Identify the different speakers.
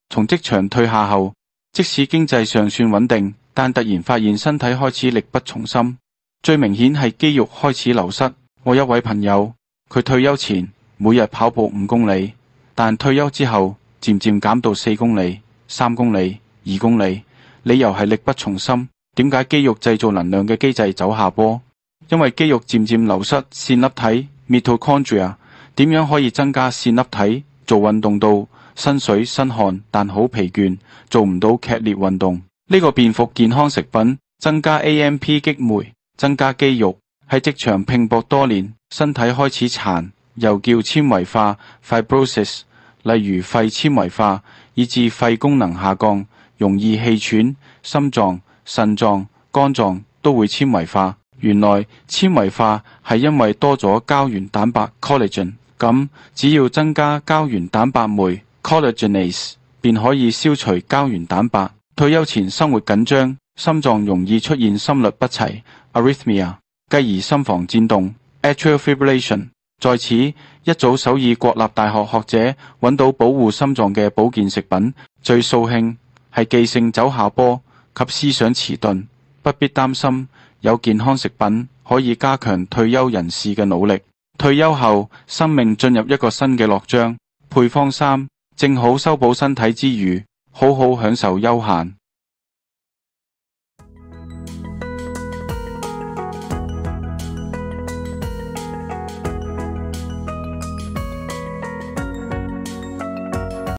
Speaker 1: 從職場退下後，即使經濟尚算穩定，但突然發現身體開始力不從心。最明顯係肌肉開始流失。我一位朋友，佢退休前每日跑步5公里，但退休之後漸漸減到4公里、3公里、2公里。理由係力不從心。點解肌肉製造能量嘅機制走下坡？因為肌肉漸漸流失線粒體 mitochondria。點樣可以增加線粒體？做運動到身水身汗，但好疲倦，做唔到劇烈運動。呢個便服健康食品，增加 AMP 激酶，增加肌肉。喺職場拼搏多年，身體開始殘，又叫纖維化 fibrosis， 例如肺纖維化，以致肺功能下降，容易氣喘，心臟、腎臟、肝臟都會纖維化。原來纖維化係因為多咗膠原蛋白 collagen， 咁只要增加膠原蛋白酶 collagenase， 便可以消除膠原蛋白。退休前生活緊張，心臟容易出現心律不齊 arrhythmia， 繼而心房顫動 atrial fibrillation。 在此，一組首爾國立大學學者揾到保護心臟嘅保健食品，最掃興係記性走下坡及思想遲鈍。不必擔心，有健康食品可以加強退休人士嘅努力。退休後，生命進入一個新嘅樂章。配方3正好修補身體之餘，好好享受休閒。